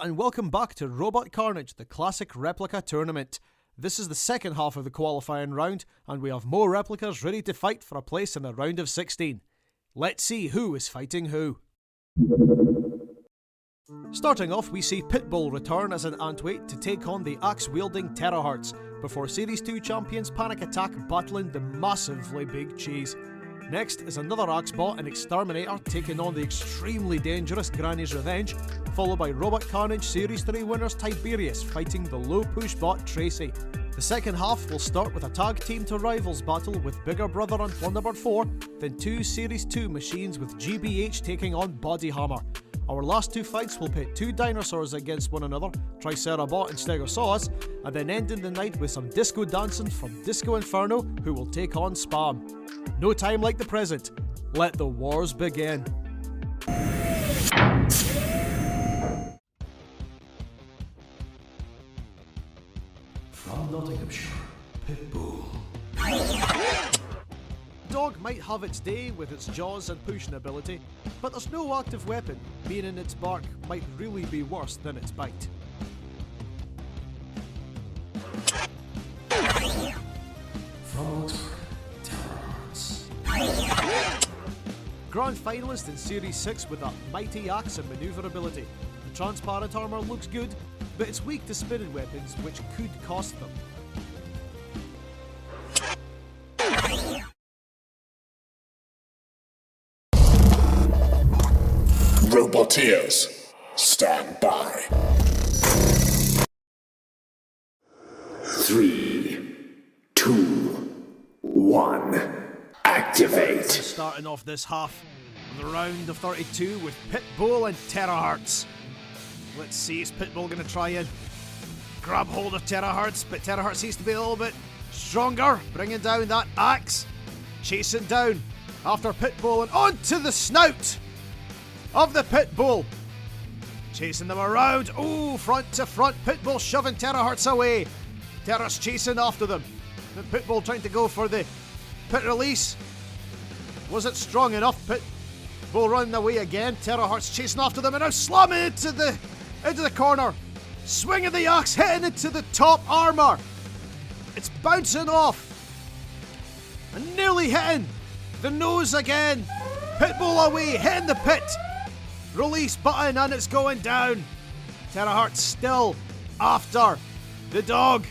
and welcome back to Robot Carnage, the classic Replica tournament. This is the second half of the qualifying round, and we have more replicas ready to fight for a place in the round of 16. Let's see who is fighting who. Starting off, we see Pitbull return as an antweight to take on the axe-wielding Terahertz, before Series 2 champions Panic Attack battling the massively big cheese. Next is another axe bot and Exterminator taking on the extremely dangerous Granny's Revenge, followed by Robot Carnage Series 3 winners Tiberius fighting the low push bot Tracy. The second half will start with a tag team to rivals battle with Bigger Brother and Plunderbird 4, then two Series 2 machines with GBH taking on Body Hammer. Our last two fights will pit two dinosaurs against one another, Tricerabot and Stegosaurus, and then ending the night with some disco dancing from Disco Inferno, who will take on Spam. No time like the present. Let the wars begin. From Nottinghamshire, Pitbull. Dog might have its day with its jaws and pushing ability, but there's no active weapon, meaning its bark might really be worse than its bite. From Oxford, Terahertz. Grand finalist in Series 6 with that mighty axe and manoeuvrability. The transparent armour looks good, but it's weak to spinning weapons, which could cost them. Roboteers, stand by. 3, 2, 1, activate. Starting off this half of the round of 32 with Pitbull and Terahertz. Let's see, is Pitbull going to try and grab hold of Terahertz, but Terahertz seems to be a little bit stronger, bringing down that axe, chasing down after Pitbull and onto the snout of the Pitbull. Chasing them around. Oh, front to front. Pitbull shoving Terahertz away. Terahertz chasing after them. The Pitbull trying to go for the pit release. Wasn't strong enough. Pitbull running away again. Terahertz chasing after them and now slamming into the corner. Swinging the axe, hitting into the top armour. It's bouncing off. And nearly hitting the nose again. Pitbull away, hitting the pit. Release button and it's going down. Terahertz still after the dog.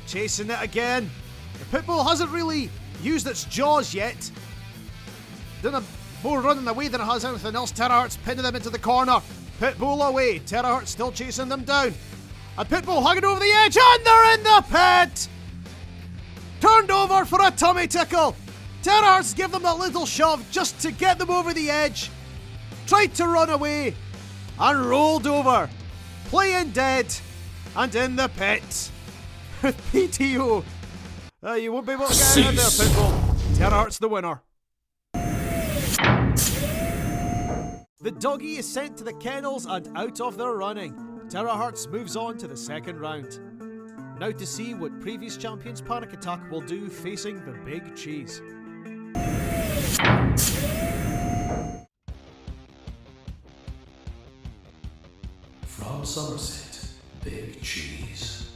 Chasing it again. The Pitbull hasn't really used its jaws yet. Done a more running away than it has anything else. Terahertz pinning them into the corner. Pitbull away. Terahertz still chasing them down. And Pitbull hugging over the edge and they're in the pit. Turned over for a tummy tickle. Terahertz give them that little shove just to get them over the edge. Tried to run away and rolled over, playing dead and in the pit. With PTO, you won't be able to get out of there, Pitbull. Terahertz the winner. The doggy is sent to the kennels and out of their running. Terahertz moves on to the second round. Now to see what previous champions Panic Attack will do facing the big cheese. From Somerset, Big Cheese.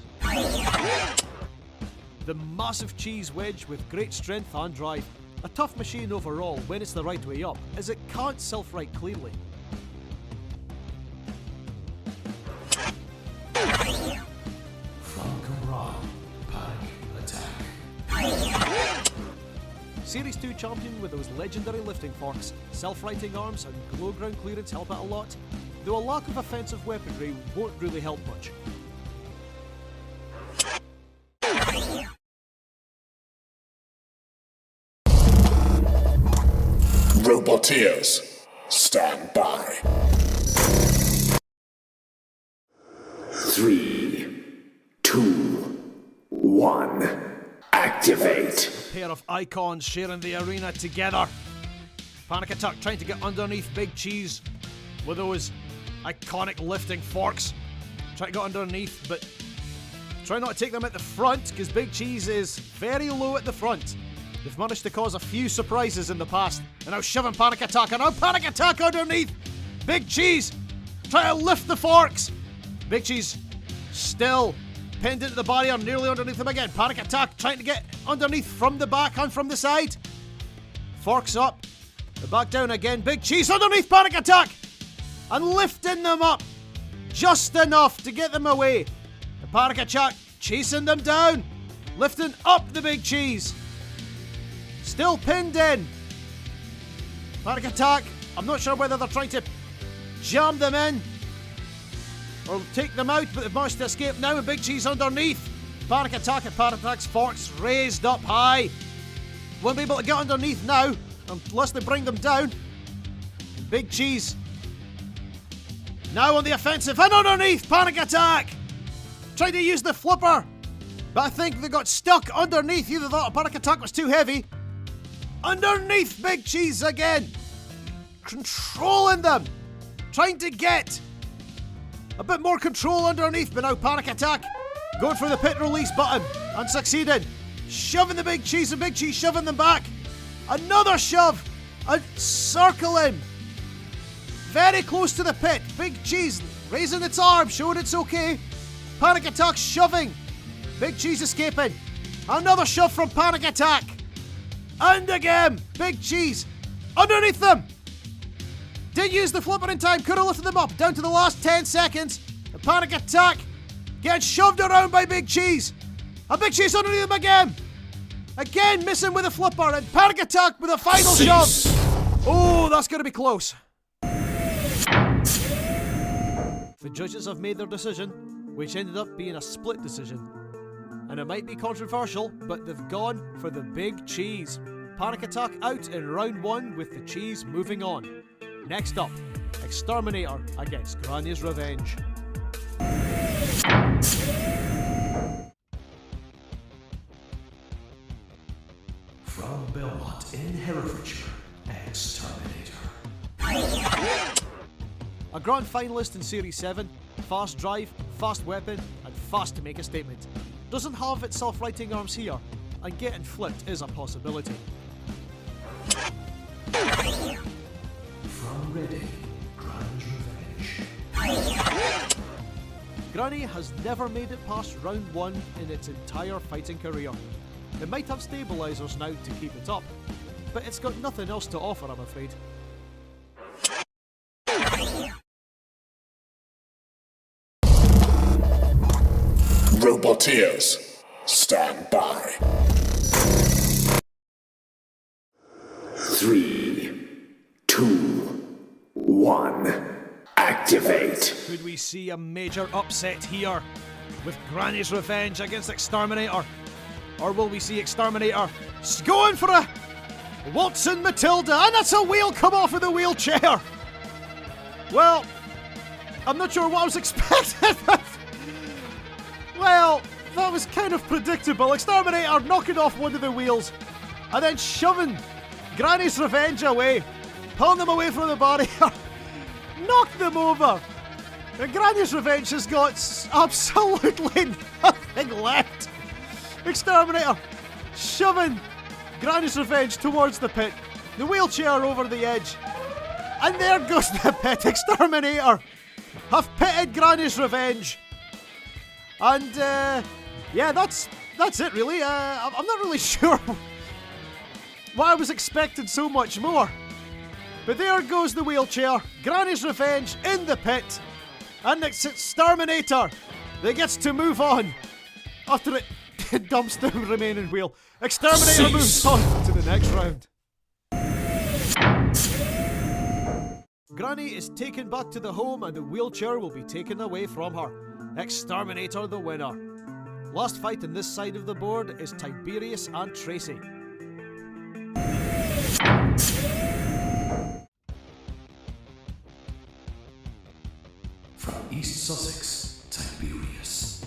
The massive cheese wedge with great strength and drive. A tough machine overall when it's the right way up, as it can't self-right cleanly. From Carnage, Panic Attack. Series 2 champion with those legendary lifting forks, self-righting arms and glow ground clearance help it a lot, though a lack of offensive weaponry won't really help much. Roboteers, stand by. 3, 2, 1, activate. A pair of icons sharing the arena together. Panic Attack trying to get underneath Big Cheese with those iconic lifting forks. Try to get underneath, but try not to take them at the front because Big Cheese is very low at the front. They've managed to cause a few surprises in the past. And now shoving Panic Attack, and now Panic Attack underneath! Big Cheese! Try to lift the forks! Big Cheese still pinned into the barrier, nearly underneath him again. Panic attack, trying to get underneath from the back and from the side. Forks up, back down again. Big Cheese underneath, panic attack, and lifting them up just enough to get them away. The panic attack chasing them down, lifting up the Big Cheese. Still pinned in. Panic attack, I'm not sure whether they're trying to jam them in or take them out, but they've managed to escape now, and Big Cheese underneath. Panic attack and panic attack's forks raised up high. Won't be able to get underneath now unless they bring them down. Big Cheese now on the offensive and underneath. Panic attack tried to use the flipper, but I think they got stuck underneath. Either that or panic attack was too heavy. Underneath Big Cheese again, controlling them, trying to get a bit more control underneath, but now panic attack going for the pit release button and succeeding, shoving the Big Cheese, and Big Cheese shoving them back. Another shove and circling very close to the pit. Big Cheese raising its arm, showing it's okay. Panic attack shoving, Big Cheese escaping. Another shove from panic attack, and again Big Cheese underneath them. Did use the flipper in time, could have lifted them up down to the last 10 seconds. The panic attack getting shoved around by Big Cheese. And Big Cheese underneath them again. Again missing with a flipper, and panic attack with a final shove. Oh, that's going to be close. The judges have made their decision, which ended up being a split decision. And it might be controversial, but they've gone for the Big Cheese. Panic attack out in round 1 with the Cheese moving on. Next up, Exterminator against Granny's Revenge. From Belmont in Herefordshire, Exterminator. A grand finalist in Series 7, fast drive, fast weapon, and fast to make a statement. Doesn't have its self-righting arms here, and getting flipped is a possibility. From Reading, Granny's Revenge. Granny has never made it past round 1 in its entire fighting career. It might have stabilisers now to keep it up, but it's got nothing else to offer, I'm afraid. Roboteers, stand by. 3, 2, 1, activate. Could we see a major upset here with Granny's Revenge against Exterminator? Or will we see Exterminator going for a Watson Matilda, and that's a wheel come off of the wheelchair? Well, I'm not sure what I was expecting. Well, that was kind of predictable. Exterminator knocking off one of the wheels and then shoving Granny's Revenge away, pulling them away from the barrier, knocked them over. And Granny's Revenge has got absolutely nothing left. Exterminator shoving Granny's Revenge towards the pit, the wheelchair over the edge, and there goes the pit. Exterminator have pitted Granny's Revenge. And yeah, that's it really. I'm not really sure why I was expecting so much more. But there goes the wheelchair, Granny's Revenge in the pit, and it's Exterminator that gets to move on after it dumps the remaining wheel. Exterminator moves on to the next round. Granny is taken back to the home and the wheelchair will be taken away from her. Exterminator the winner. Last fight on this side of the board is Tiberius and Tracy. From East Sussex, Tiberius.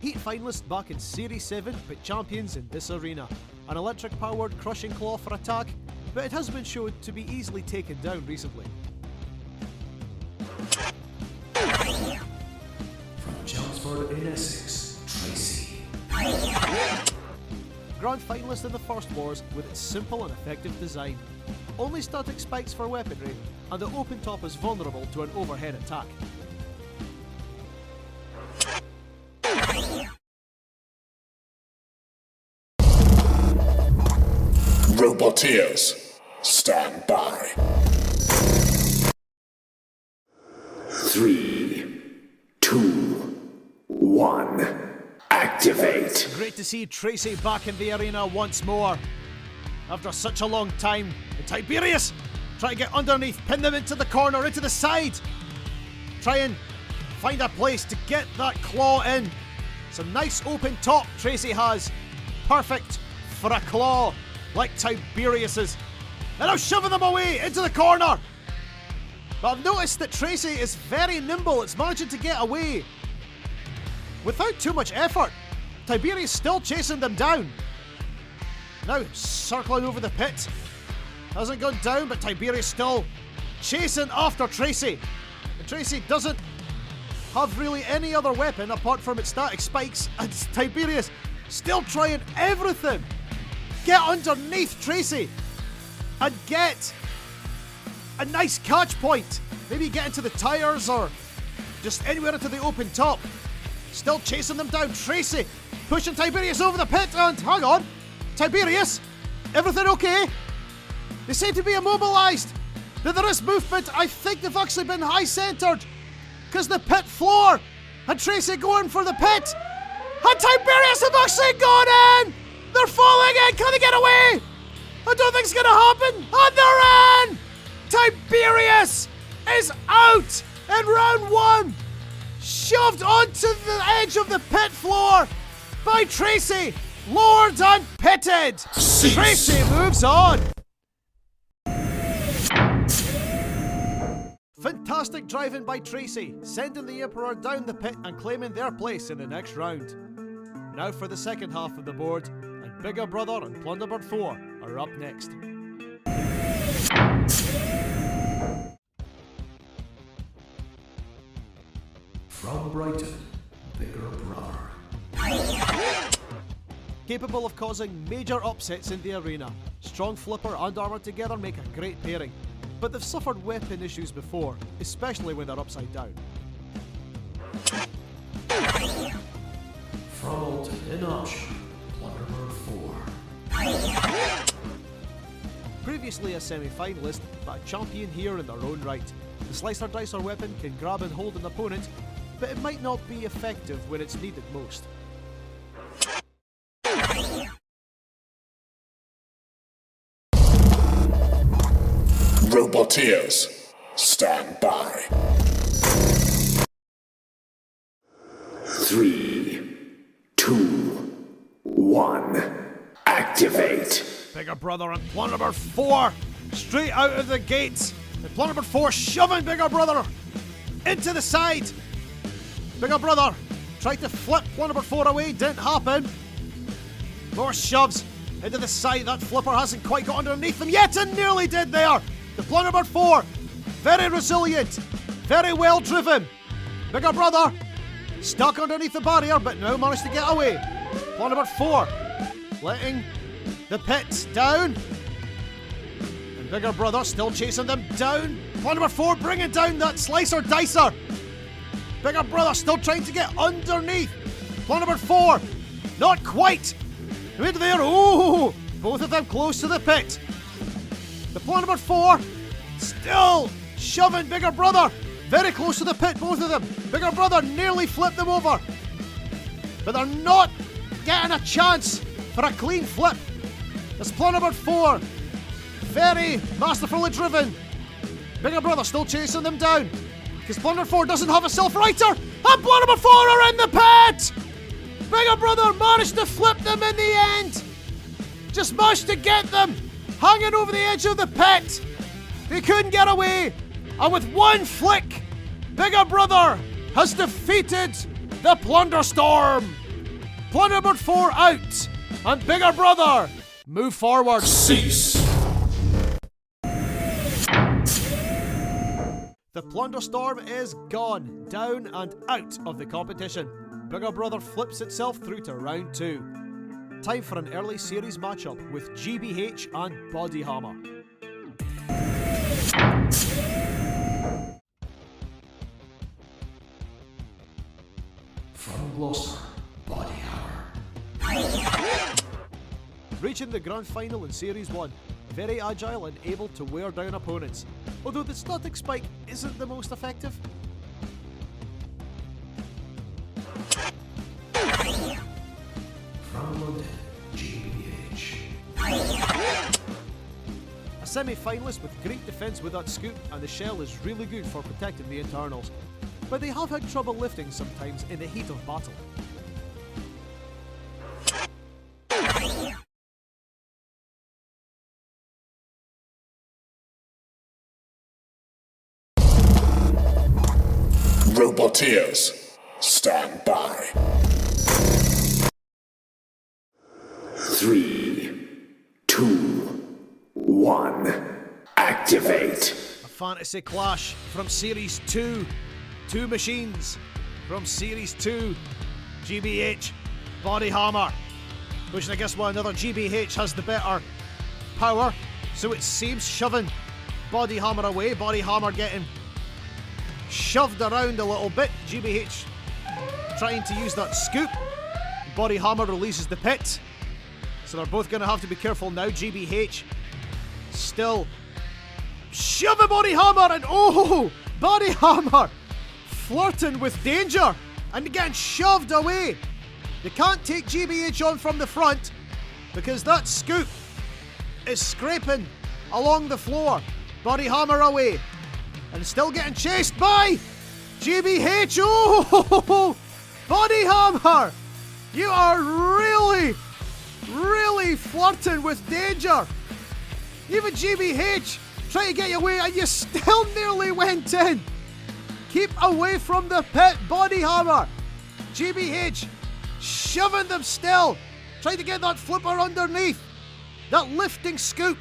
Heat finalist back in Series 7, but champions in this arena. An electric-powered crushing claw for attack, but it has been shown to be easily taken down recently. From Chelmsford in Essex, Tracy. Grand finalist in the First Wars with its simple and effective design. Only static spikes for weaponry, and the open top is vulnerable to an overhead attack. Roboteers, stand by. 3, 2, 1, activate. Great to see Tracy back in the arena once more. After such a long time, and Tiberius try to get underneath, pin them into the corner, into the side. Try and find a place to get that claw in. It's a nice open top Tracy has. Perfect for a claw like Tiberius's. And now shoving them away into the corner. But I've noticed that Tracy is very nimble. It's managing to get away without too much effort. Tiberius still chasing them down. Now circling over the pit. Hasn't gone down, but Tiberius still chasing after Tracy. And Tracy doesn't have really any other weapon apart from its static spikes, and Tiberius still trying everything. Get underneath Tracy and get a nice catch point. Maybe get into the tires or just anywhere into the open top. Still chasing them down. Tracy pushing Tiberius over the pit, and hang on, Tiberius, everything okay? They seem to be immobilized. There is movement. I think they've actually been high-centered because the pit floor and Tracy going for the pit. And Tiberius have actually gone in. They're falling in. Can they get away? I don't think it's going to happen. And they're in. Tiberius is out in round 1. Shoved onto the edge of the pit floor by Tracy. Lord and pitted. Cease. Tracy moves on. Fantastic driving by Tracy, sending the Emperor down the pit and claiming their place in the next round. Now for the second half of the board, and Bigger Brother and Plunderbird 4 are up next. From Brighton, Bigger Brother. Capable of causing major upsets in the arena, Strong Flipper and Armour together make a great pairing, but they've suffered weapon issues before, especially when they're upside down. From Alton in option, Plunderbird 4. Previously a semi-finalist, but a champion here in their own right. The Slicer Dicer weapon can grab and hold an opponent, but it might not be effective when it's needed most. Roboteers, stand by. 3, 2, 1, activate. Bigger Brother and Plunderbird 4 straight out of the gates. And Plunderbird 4 shoving Bigger Brother into the side. Bigger Brother tried to flip Plunderbird 4 away, didn't happen. More shoves into the side. That flipper hasn't quite got underneath them yet, and nearly did there. The Plunderbird 4, very resilient, very well driven. Bigger Brother stuck underneath the barrier, but now managed to get away. Plunderbird 4 letting the pit down. And Bigger Brother still chasing them down. Plunderbird 4 bringing down that Slicer Dicer. Bigger Brother still trying to get underneath. Plunderbird 4, not quite. Right there, ooh, both of them close to the pit. The Plunderbird 4 still shoving Bigger Brother very close to the pit, both of them. Bigger Brother nearly flipped them over, but they're not getting a chance for a clean flip. This Plunderbird 4, very masterfully driven. Bigger Brother still chasing them down because Plunderbird 4 doesn't have a self-righter, and Plunderbird 4 are in the pit. Bigger Brother managed to flip them in the end. Just managed to get them hanging over the edge of the pit. They couldn't get away. And with one flick, Bigger Brother has defeated the Plunderstorm. Plunderbird 4 out. And Bigger Brother move forward. Cease. The Plunderstorm is gone, down and out of the competition. Bigger Brother flips itself through to round 2. Time for an early series matchup with GBH and Body Hammer. From Gloucester, Body Hammer. reaching the grand final in Series 1. Very agile and able to wear down opponents, although the static spike isn't the most effective. From London, GBH. A semi-finalist with great defense with that scoop, and the shell is really good for protecting the internals. But they have had trouble lifting sometimes in the heat of battle. Roboteers, stand by. 3, 2, 1, activate. A fantasy clash from Series 2. Two machines from Series 2. GBH, Body Hammer. Which I guess one another, GBH has the better power, so it seems shoving Body Hammer away. Body Hammer getting shoved around a little bit. GBH trying to use that scoop. Body Hammer releases the pit. So they're both going to have to be careful now. GBH still shoving Body Hammer, and oh, Body Hammer flirting with danger and getting shoved away. They can't take GBH on from the front because that scoop is scraping along the floor. Body Hammer away and still getting chased by GBH. Oh, Body Hammer, you are really flirting with danger. Even GBH trying to get you away, and you still nearly went in. Keep away from the pit, Body Hammer. GBH shoving them still, trying to get that flipper underneath. That lifting scoop.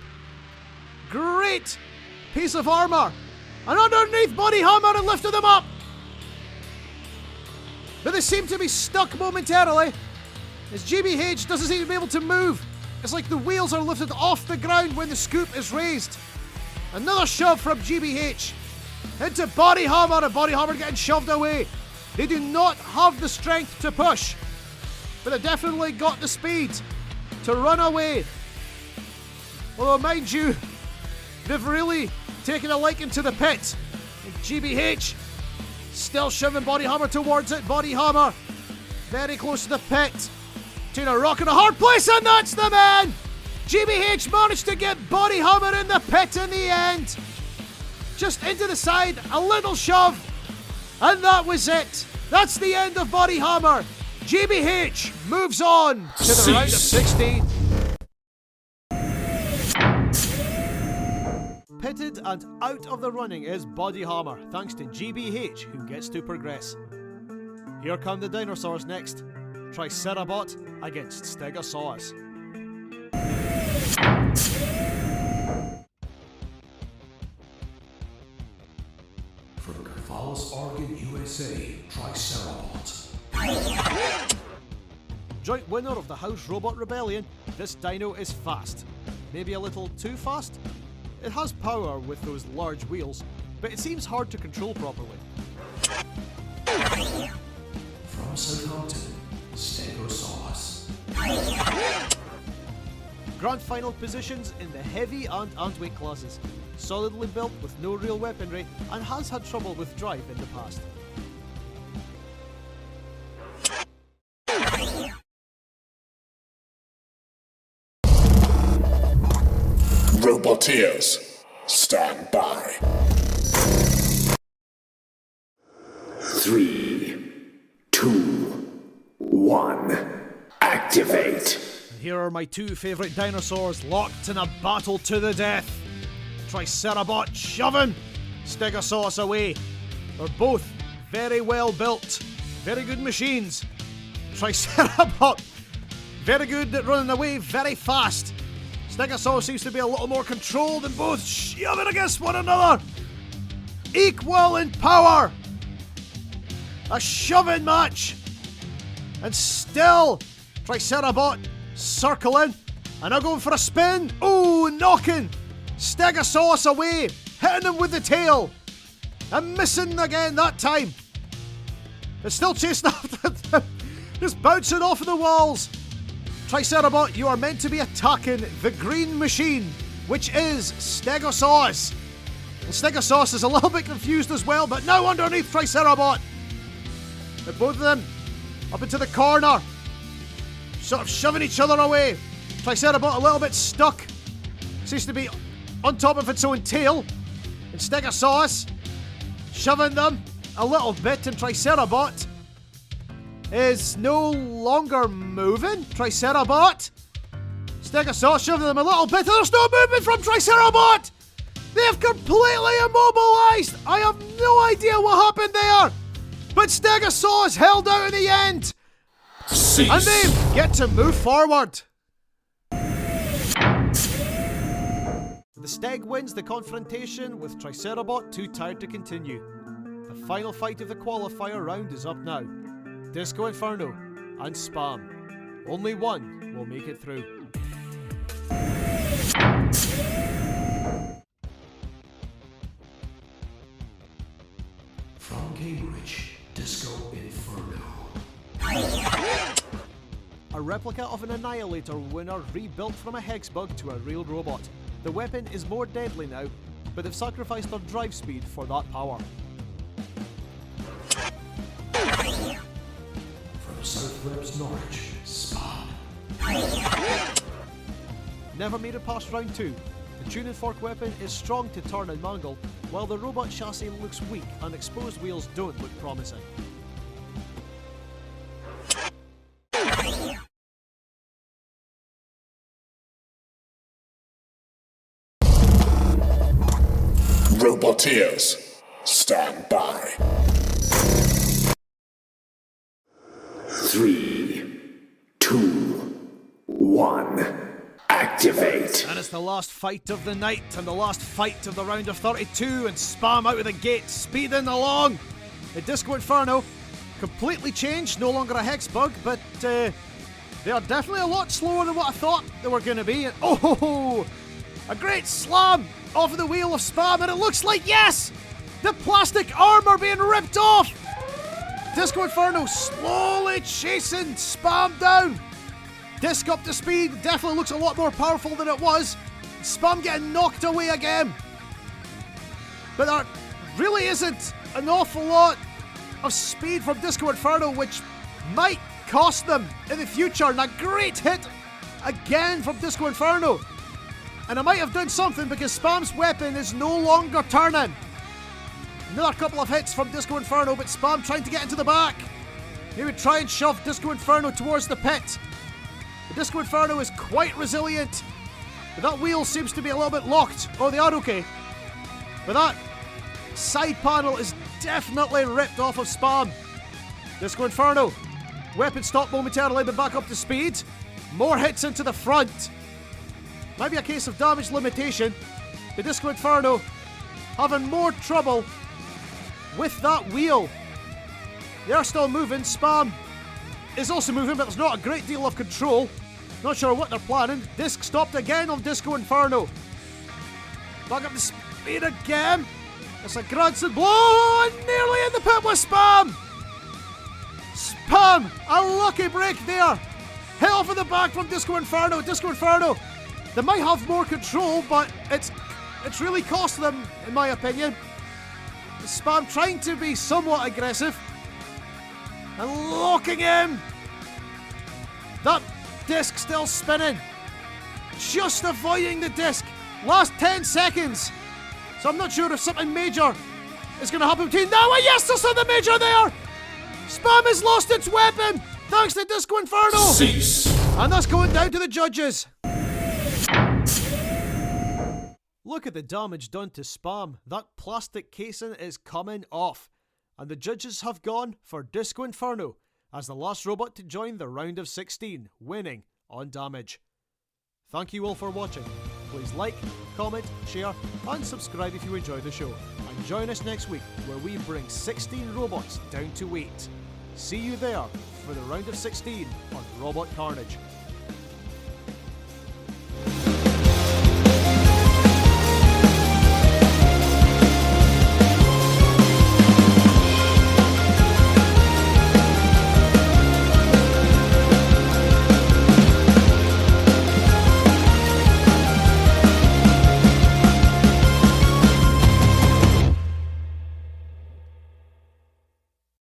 Great piece of armour. And underneath Body Hammer and lifted them up. But they seem to be stuck momentarily, as GBH doesn't seem to be able to move. It's like the wheels are lifted off the ground when the scoop is raised. Another shove from GBH into Body Hammer, and Body Hammer getting shoved away. They do not have the strength to push, but they definitely got the speed to run away. Although, mind you, they've really taken a liking to the pit. And GBH still shoving Body Hammer towards it. Body Hammer very close to the pit. Taking a rock in a hard place, and that's the man! GBH managed to get Body Hammer in the pit in the end. Just into the side, a little shove, and that was it. That's the end of Body Hammer. GBH moves on to the round of 16. Pitted and out of the running is Body Hammer, thanks to GBH, who gets to progress. Here come the dinosaurs next. Tricerabot against Stegosaurus. From Carnage, Oregon, USA, Tricerabot. Joint winner of the House Robot Rebellion, this dino is fast. Maybe a little too fast? It has power with those large wheels, but it seems hard to control properly. From Southampton, Stegosaurus. Grand final positions in the heavy and antweight classes. Solidly built with no real weaponry, and has had trouble with drive in the past. Roboteers, stand by. 3, 2, 1, activate. And here are my two favourite dinosaurs locked in a battle to the death. Tricerabot shoving Stegosaurus away. They're both very well built, very good machines. Tricerabot, very good at running away very fast. Stegosaurus seems to be a little more controlled, and both shoving against one another. Equal in power. A shoving match. And still, Tricerabot circling. And now going for a spin. Oh, knocking Stegosaurus away. Hitting him with the tail. And missing again that time. It's still chasing after them. Just bouncing off the walls. Tricerabot, you are meant to be attacking the green machine, which is Stegosaurus. And Stegosaurus is a little bit confused as well, but now underneath Tricerabot. But both of them up into the corner, sort of shoving each other away. Tricerabot a little bit stuck. Seems to be on top of its own tail. And Stegosaurus shoving them a little bit, and Tricerabot is no longer moving. Tricerabot. Stegosaurus shoving them a little bit, and there's no movement from Tricerabot! They have completely immobilized! I have no idea what happened there! But Stegosaurus held out in the end! Cease. And they get to move forward. The Steg wins the confrontation with Tricerabot too tired to continue. The final fight of the qualifier round is up now. Disco Inferno and Spam. Only one will make it through. From Cambridge, Disco Inferno. A replica of an Annihilator winner rebuilt from a hex bug to a real robot. The weapon is more deadly now, but they've sacrificed their drive speed for that power. From South Reps Norwich, Spam. Never made it past round 2. The tuning fork weapon is strong to turn and mangle, while the robot chassis looks weak and exposed wheels don't look promising. Roboteers, stand by. 3, 2, 1. Activate. And it's the last fight of the night and the last fight of the round of 32, and Spam out of the gate, speeding along. The Disco Inferno completely changed, no longer a hex bug, but they are definitely a lot slower than what I thought they were going to be. And oh, a great slam off of the wheel of Spam, and it looks like, yes, the plastic armor being ripped off. Disco Inferno slowly chasing Spam down. Disc up to speed, definitely looks a lot more powerful than it was. Spam getting knocked away again. But there really isn't an awful lot of speed from Disco Inferno, which might cost them in the future. And a great hit again from Disco Inferno. And I might have done something because Spam's weapon is no longer turning. Another couple of hits from Disco Inferno, but Spam trying to get into the back. He would try and shove Disco Inferno towards the pit. The Disco Inferno is quite resilient, but that wheel seems to be a little bit locked. Oh, they are okay. But that side panel is definitely ripped off of Spam. Disco Inferno. Weapon stopped momentarily, but back up to speed. More hits into the front. Might be a case of damage limitation. The Disco Inferno having more trouble with that wheel. They are still moving. Spam is also moving, but there's not a great deal of control. Not sure what they're planning. Disc stopped again on Disco Inferno. Back up to speed again. It's a Granson blow, and nearly in the pit with Spam. Spam, a lucky break there. Hit off in the back from Disco Inferno. Disco Inferno, they might have more control, but it's really cost them, in my opinion. Spam trying to be somewhat aggressive and locking him. That disc still spinning. Just avoiding the disc. Last 10 seconds. So I'm not sure if something major is going to happen between now and yes, there's something major there. Spam has lost its weapon thanks to Disco Inferno. Cease. And that's going down to the judges. Look at the damage done to Spam. That plastic casing is coming off. And the judges have gone for Disco Inferno as the last robot to join the round of 16, winning on damage. Thank you all for watching. Please like, comment, share and subscribe if you enjoy the show. And join us next week where we bring 16 robots down to 8. See you there for the round of 16 on Robot Carnage.